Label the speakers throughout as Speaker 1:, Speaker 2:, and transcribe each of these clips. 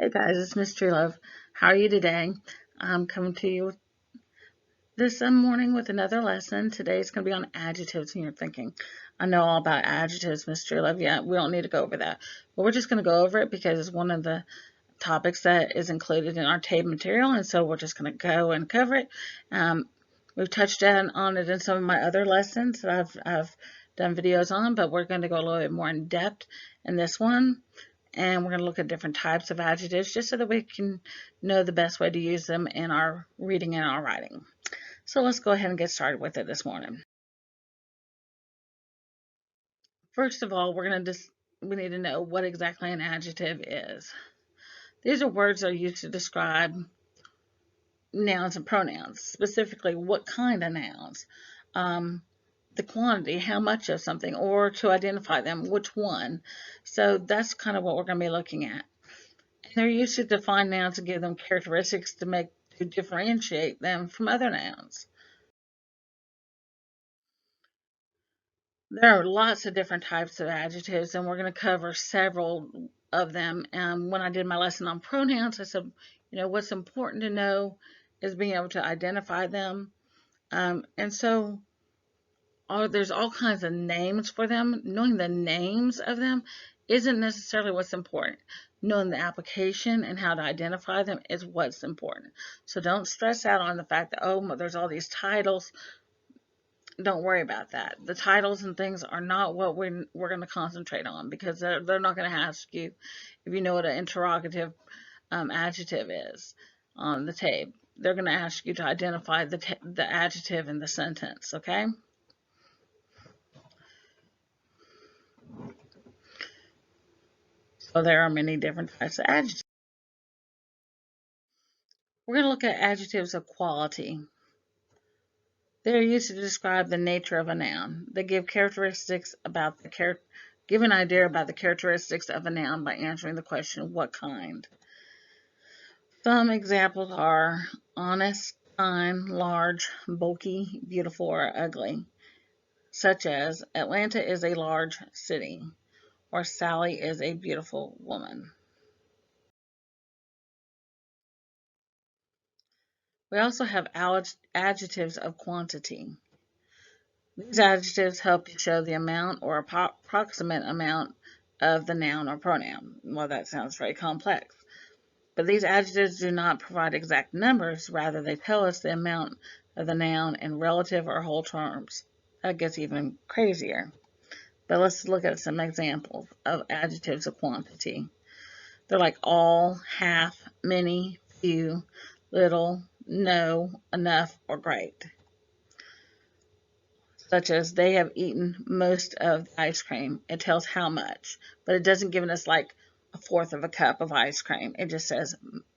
Speaker 1: Hey guys, it's Mystery Love. How are you today? I'm coming to you this morning with another lesson. Today's going to be on adjectives, and you're thinking, I know all about adjectives, Mystery Love. Yeah, we don't need to go over that. But we're just going to go over it because it's one of the topics that is included in our table material, and so we're just going to go and cover it. We've touched on it in some of my other lessons that I've done videos on, but we're going to go a little bit more in depth in this one. And we're going to look at different types of adjectives just so that we can know the best way to use them in our reading and our writing. So let's go ahead and get started with it this morning. First of all, we need to know what exactly an adjective is. These are words that are used to describe nouns and pronouns, specifically what kind of nouns, the quantity, how much of something, or to identify them, which one. So that's kind of what we're going to be looking at. They're used to define nouns and give them characteristics to differentiate them from other nouns. There are lots of different types of adjectives, and we're going to cover several of them. When I did my lesson on pronouns, I said, what's important to know is being able to identify them. And so there's all kinds of names for them. Knowing the names of them isn't necessarily what's important. Knowing the application and how to identify them is what's important. So don't stress out on the fact that, oh, there's all these titles. Don't worry about that. The titles and things are not what we're going to concentrate on, because they're not going to ask you if you know what an interrogative adjective is on the tape. They're going to ask you to identify the adjective in the sentence, okay? So there are many different types of adjectives. We're going to look at adjectives of quality. They're used to describe the nature of a noun. They give characteristics about give an idea about the characteristics of a noun by answering the question, what kind? Some examples are honest, kind, large, bulky, beautiful, or ugly, such as Atlanta is a large city, or Sally is a beautiful woman. We also have adjectives of quantity. These adjectives help you show the amount or approximate amount of the noun or pronoun. Well, that sounds very complex. But these adjectives do not provide exact numbers. Rather, they tell us the amount of the noun in relative or whole terms. That gets even crazier. But let's look at some examples of adjectives of quantity. They're like all, half, many, few, little, no, enough, or great. Such as they have eaten most of the ice cream. It tells how much, but it doesn't give us like a fourth of a cup of ice cream. It just says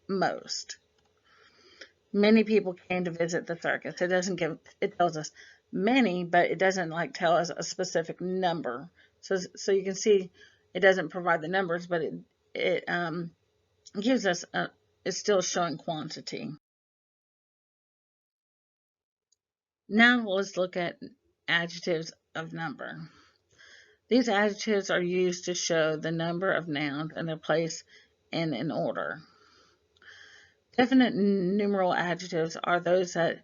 Speaker 1: most. Many people came to visit the circus. It tells us many, but it doesn't like tell us a specific number. So you can see it doesn't provide the numbers, but it gives us it's still showing quantity. Now let's look at adjectives of number. These adjectives are used to show the number of nouns and their place in an order. Definite numeral adjectives are those that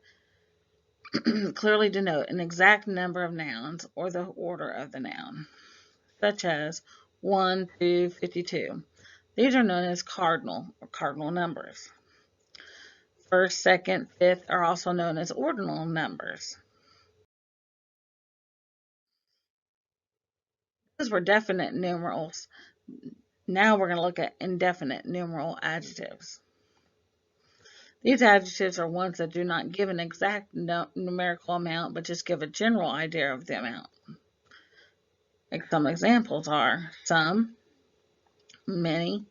Speaker 1: clearly denote an exact number of nouns or the order of the noun, such as 1 to 52. These are known as cardinal or cardinal numbers. First, second, fifth are also known as ordinal numbers. Those were definite numerals. Now we're going to look at indefinite numeral adjectives. These adjectives are ones that do not give an exact numerical amount, but just give a general idea of the amount. Some examples are some, many,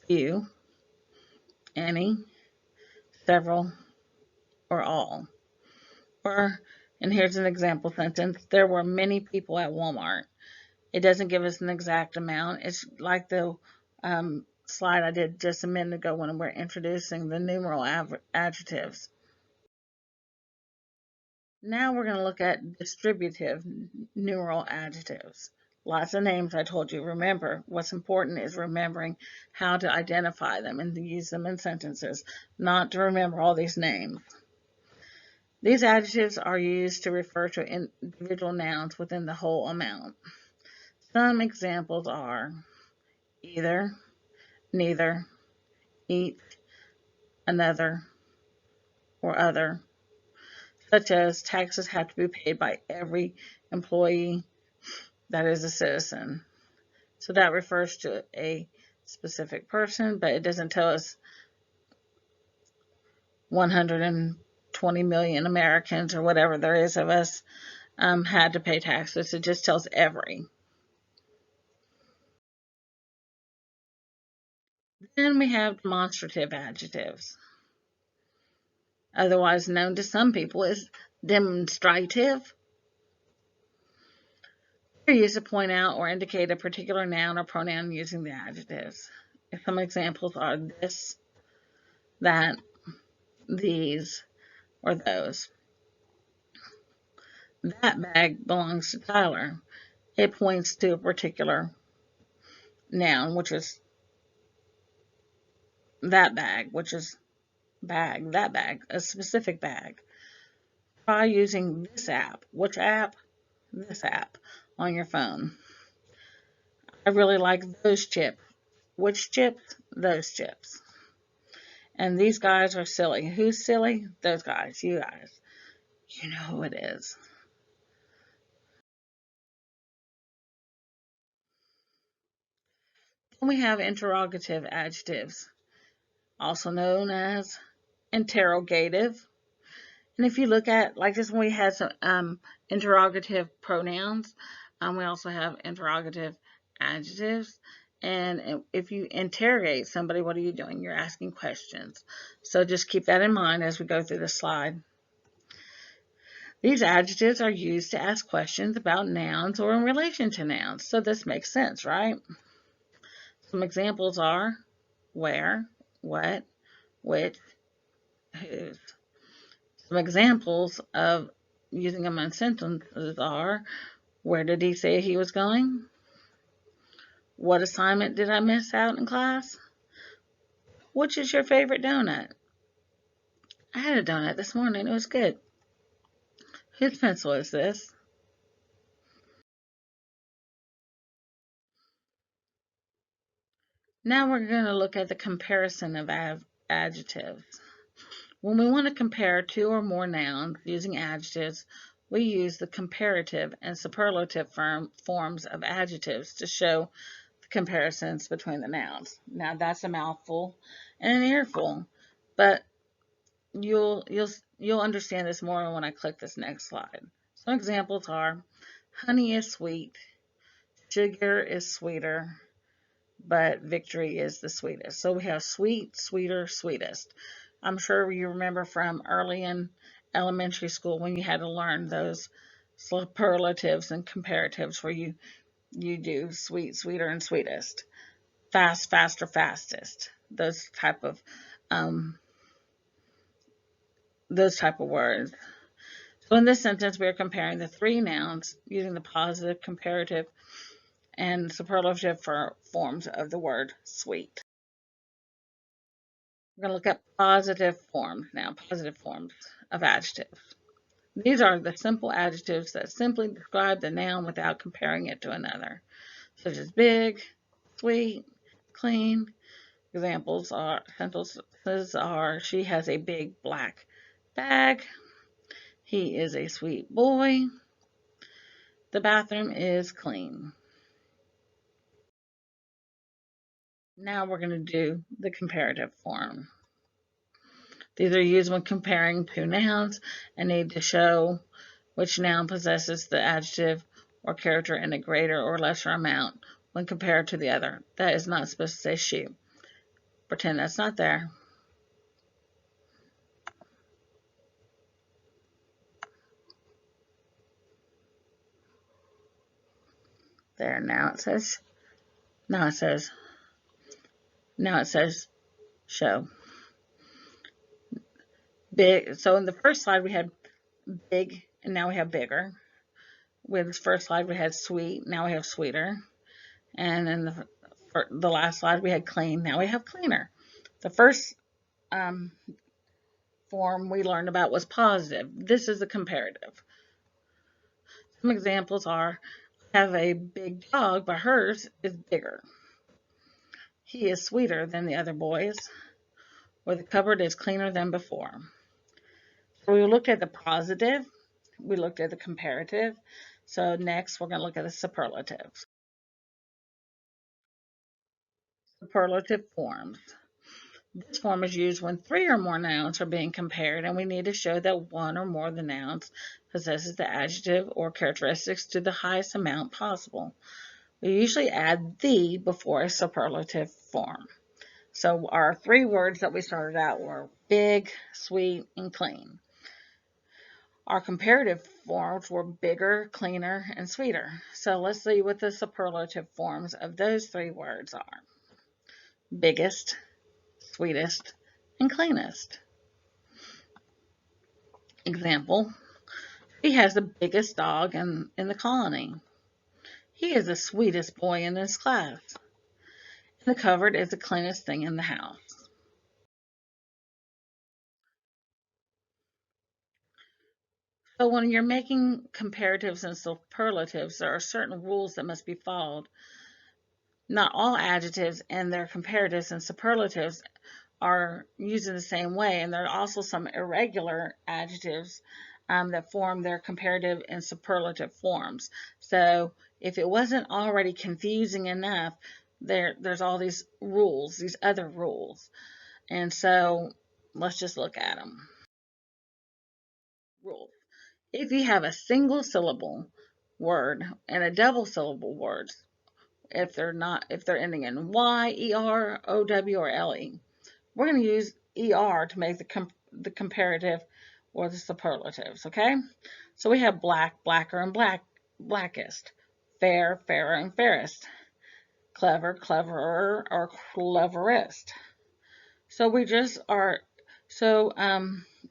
Speaker 1: few, any, several, or all. And here's an example sentence, there were many people at Walmart. It doesn't give us an exact amount. It's like the slide I did just a minute ago when we're introducing the numeral adjectives. Now we're going to look at distributive numeral adjectives, Lots of names I told you. Remember, what's important is remembering how to identify them and to use them in sentences, not to remember all these names. These adjectives are used to refer to individual nouns within the whole amount. Some examples are either, neither, each, another, or other, such as taxes have to be paid by every employee that is a citizen. So that refers to a specific person, but it doesn't tell us 120 million Americans or whatever there is of us had to pay taxes. It just tells every. Then we have demonstrative adjectives, otherwise known to some people as demonstrative. They're used to point out or indicate a particular noun or pronoun using the adjectives. Some examples are this, that, these, or those. That bag belongs to Tyler. It points to a particular noun, which is that bag, which is bag, that bag, a specific bag. Try using this app. Which app? This app on your phone. I really like those chips. Which chips? Those chips. And these guys are silly. Who's silly? Those guys. You guys. You know who it is. Then we have interrogative adjectives, also known as interrogative. And if you look at, like this one, we had some interrogative pronouns. We also have interrogative adjectives. And if you interrogate somebody, what are you doing? You're asking questions. So just keep that in mind as we go through the slide. These adjectives are used to ask questions about nouns or in relation to nouns. So this makes sense, right? Some examples are where, what, which, whose. Some examples of using them in sentences are, where did he say he was going? What assignment did I miss out in class? Which is your favorite donut? I had a donut this morning. It was good. Whose pencil is this? Now we're going to look at the comparison of adjectives. When we want to compare two or more nouns using adjectives, we use the comparative and superlative forms of adjectives to show the comparisons between the nouns. Now that's a mouthful and an earful, but you'll understand this more when I click this next slide. Some examples are honey is sweet, sugar is sweeter, but victory is the sweetest. So we have sweet, sweeter, sweetest. I'm sure you remember from early in elementary school when you had to learn those superlatives and comparatives where you do sweet, sweeter, and sweetest, fast, faster, fastest. Um, those type of words. So in this sentence, we are comparing the three nouns using the positive, comparative, and superlative forms of the word sweet. We're going to look at positive forms now, positive forms of adjectives. These are the simple adjectives that simply describe the noun without comparing it to another, such as big, sweet, clean. Examples are, sentences are, she has a big black bag. He is a sweet boy. The bathroom is clean. Now we're going to do the comparative form. These are used when comparing two nouns and need to show which noun possesses the adjective or character in a greater or lesser amount when compared to the other. That is not supposed to say she. Pretend that's not there. There, now it says show. Big. So in the first slide we had big and now we have bigger. with this first slide we had sweet, now we have sweeter. And then the last slide we had clean, now we have cleaner. The first um, form we learned about was positive. This is the comparative. Some examples are, I have a big dog, but hers is bigger. He is sweeter than the other boys, or the cupboard is cleaner than before. So we looked at the positive, we looked at the comparative. So next we're going to look at the superlatives. Superlative forms. This form is used when three or more nouns are being compared and we need to show that one or more of the nouns possesses the adjective or characteristics to the highest amount possible. We usually add the before a superlative form. So our three words that we started out were big, sweet, and clean. Our comparative forms were bigger, cleaner, and sweeter. So let's see what the superlative forms of those three words are. Biggest, sweetest, and cleanest. Example, he has the biggest dog in the colony. He is the sweetest boy in his class. The cupboard is the cleanest thing in the house. So when you're making comparatives and superlatives, there are certain rules that must be followed. Not all adjectives and their comparatives and superlatives are used in the same way, and there are also some irregular adjectives that form their comparative and superlative forms. So if it wasn't already confusing enough, there's all these rules, these other rules. And so let's just look at them. Rules. If you have a single syllable word and a double syllable word, if they're ending in Y, ER, OW, or LE, we're going to use ER to make the comparative or the superlatives, okay? So we have black, blacker, and blackest. Fair, fairer, and fairest. Clever, cleverer, or cleverest. So we just are, so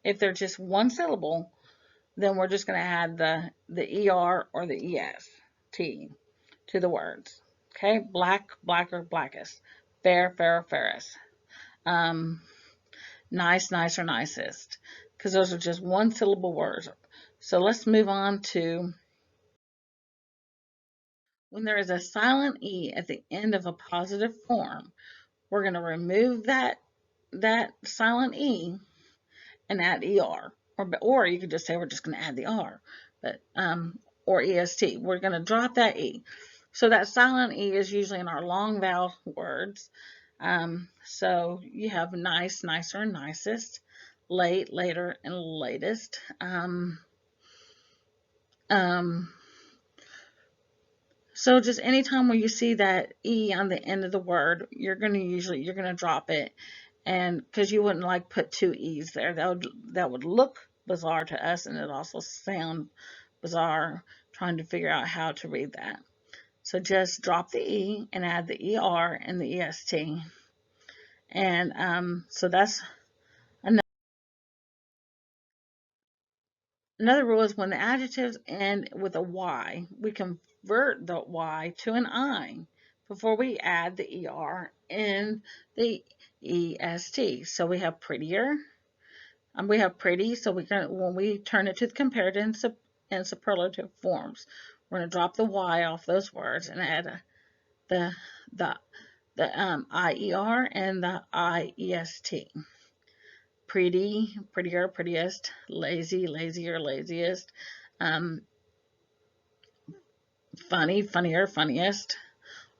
Speaker 1: if they're just one syllable, then we're just going to add the ER or the EST to the words. Okay, black, blacker, blackest. Fair, fairer, fairest. Nice, nicer, nicest. Because those are just one syllable words. So let's move on to when there is a silent E at the end of a positive form, we're going to remove that silent E and add ER. Or you could just say we're just going to add the R. But or EST. We're going to drop that E. So that silent E is usually in our long vowel words. So you have nice, nicer, and nicest, late, later, and latest. So just anytime when you see that E on the end of the word, you're gonna drop it, and because you wouldn't like put two E's there, that would look bizarre to us, and it also sound bizarre trying to figure out how to read that. So just drop the E and add the ER and the EST. And so that's another rule is when the adjectives end with a Y, we convert the Y to an I before we add the ER and the EST. So we have prettier, we have pretty, so when we turn it to the comparative and superlative forms, we're going to drop the Y off those words and add the the IER and the IEST. Pretty, prettier, prettiest. Lazy, lazier, laziest. Um, Funny, funnier, funniest.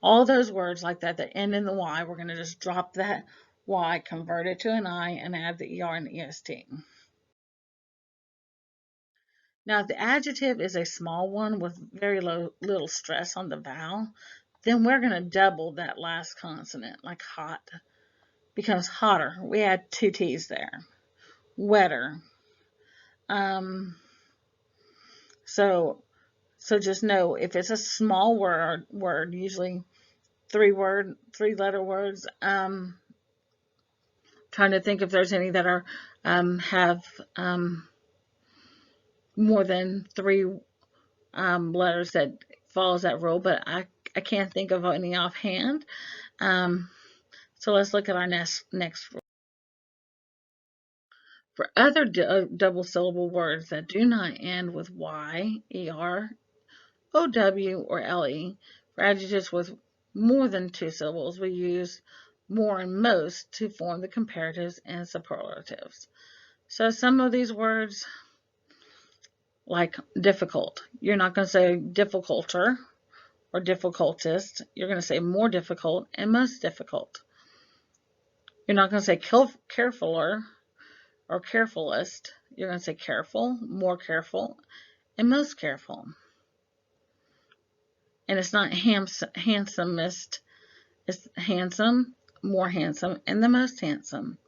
Speaker 1: All those words like that that end in the Y, we're going to just drop that Y, convert it to an I, and add the ER and the EST. Now, if the adjective is a small one with very little stress on the vowel, then we're going to double that last consonant, like hot. Becomes hotter. We add two T's there. Wetter. Um, so just know if it's a small word, usually three letter words. Trying to think if there's any that are have more than three letters that follows that rule, but I can't think of any offhand. Um, so let's look at our next rule. For other double syllable words that do not end with y, er, ow, or le, for adjectives with more than two syllables, we use more and most to form the comparatives and superlatives. So some of these words, like difficult, you're not going to say difficulter or difficultest. You're going to say more difficult and most difficult. You're not going to say carefuler or carefulest. You're going to say careful, more careful, and most careful. And it's not handsomest, it's handsome, more handsome, and the most handsome.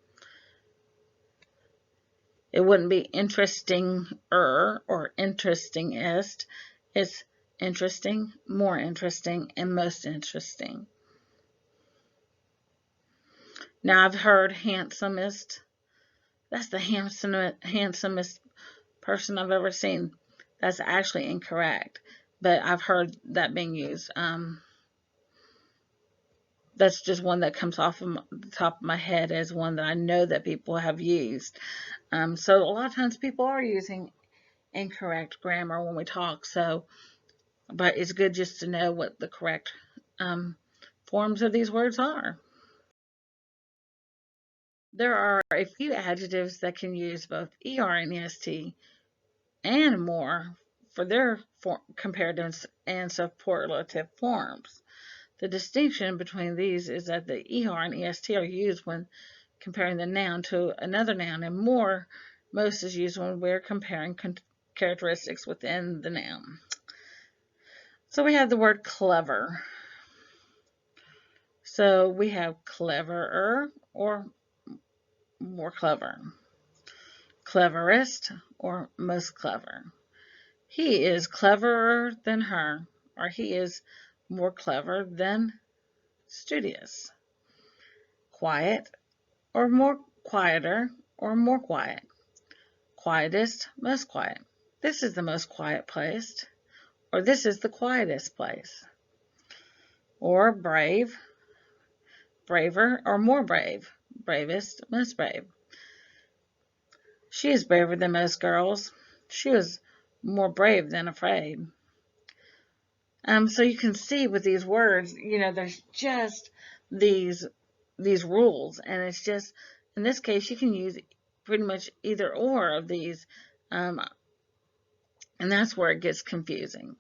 Speaker 1: It wouldn't be interesting-er or interestingest. It's interesting, more interesting, and most interesting. Now I've heard handsomest. That's the handsomest person I've ever seen. That's actually incorrect, but I've heard that being used. That's just one that comes off of the top of my head as one that I know that people have used. So a lot of times people are using incorrect grammar when we talk. So, but it's good just to know what the correct forms of these words are. There are a few adjectives that can use both er and est and more for their comparatives and superlative forms. The distinction between these is that the er and est are used when comparing the noun to another noun, and most is used when we're comparing characteristics within the noun. So we have the word clever. So we have cleverer or more clever, cleverest or most clever. He is cleverer than her, or he is more clever than studious. Quiet or more quieter or more quiet. Quietest, most quiet. This is the most quiet place, or this is the quietest place. Or brave, braver or more brave. Bravest, most brave. She is braver than most girls. She was more brave than afraid. So you can see with these words, there's just these rules, and it's just, in this case, you can use pretty much either or of these, and that's where it gets confusing.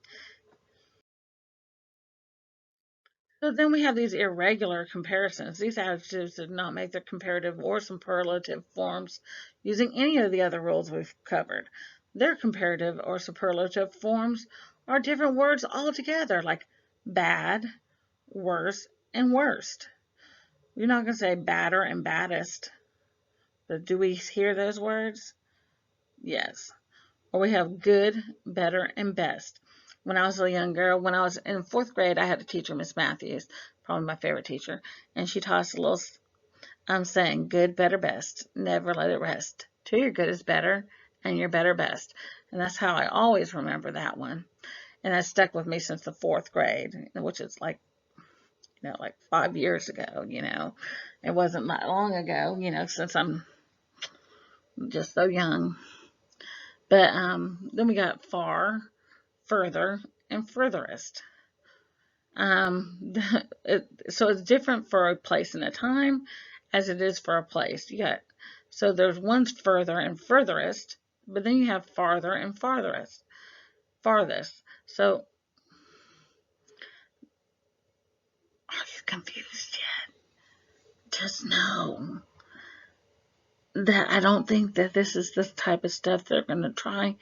Speaker 1: So then we have these irregular comparisons. These adjectives did not make their comparative or superlative forms using any of the other rules we've covered. Their comparative or superlative forms are different words altogether, like bad, worse, and worst. You're not going to say badder and baddest, but do we hear those words? Yes. Or we have good, better, and best. When I was a young girl, when I was in 4th grade, I had a teacher, Miss Matthews, probably my favorite teacher, and she taught us a little saying, good, better, best. Never let it rest. Till your good is better, and your better best. And that's how I always remember that one. And that stuck with me since the 4th grade, which is like 5 years ago, It wasn't that long ago, since I'm just so young. But then we got far, further, and furthest. So it's different for a place and a time as it is for a place. So there's one's further and furthest, but then you have farther and farthest. So are you confused yet? Just know that I don't think that this is the type of stuff they're going to try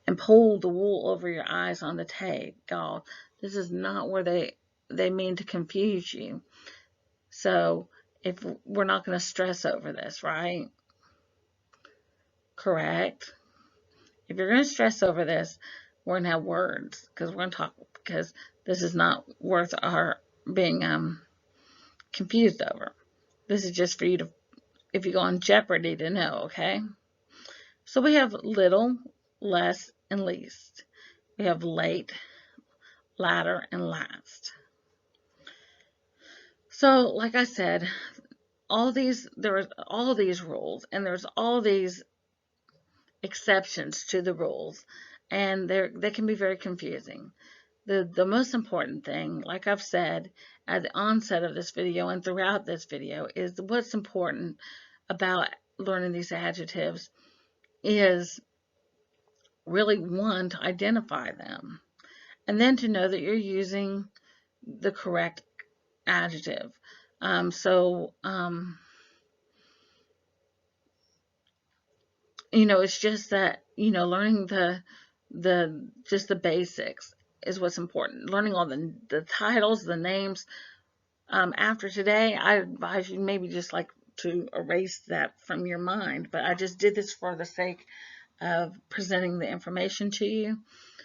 Speaker 1: and pull the wool over your eyes on the tape, y'all. This is not where they mean to confuse you. So if we're not going to stress over this, right? Correct. If you're going to stress over this, we're going to have words because we're going to talk, because this is not worth our being confused over. This is just for you to, if you go on Jeopardy, to know, okay? So we have little, less, and least. we have late, latter, and last. So, like I said, there are all these rules, and there's all these exceptions to the rules, and they can be very confusing. The most important thing, like I've said at the onset of this video and throughout this video, is what's important about learning these adjectives is really, one, to identify them, and then to know that you're using the correct adjective. It's just that, learning just the basics is what's important. Learning all the titles, the names. After today, I advise you maybe just like to erase that from your mind, but I just did this for the sake of presenting the information to you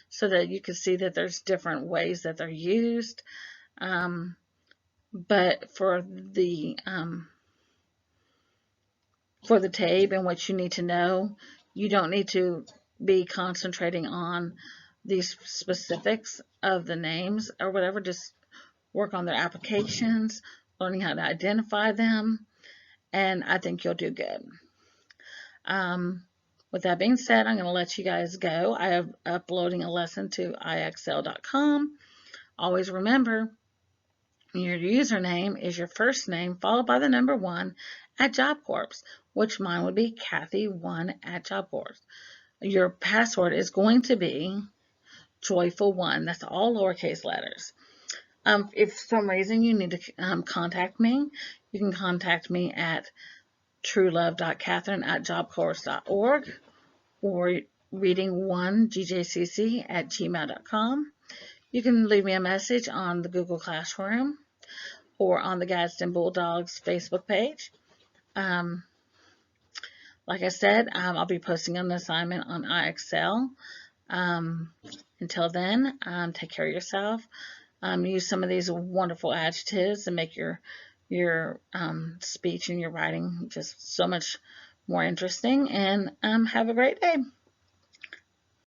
Speaker 1: so that you can see that there's different ways that they're used. But for the tape and what you need to know, you don't need to be concentrating on these specifics of the names or whatever. Just work on their applications, learning how to identify them, and I think you'll do good. With that being said, I'm going to let you guys go. I am uploading a lesson to ixl.com. Always remember, your username is your first name followed by the number 1 at Job Corps, which mine would be Kathy1 at Job Corps. Your password is going to be Joyful1. That's all lowercase letters. If for some reason you need to contact me, you can contact me at truelove.catherine@jobcorps.org or reading1gjcc@gmail.com. You can leave me a message on the Google Classroom or on the Gadsden Bulldogs Facebook page. Like I said, I'll be posting an assignment on IXL. Until then, take care of yourself. Use some of these wonderful adjectives and make your speech and your writing just so much more interesting. And have a great day.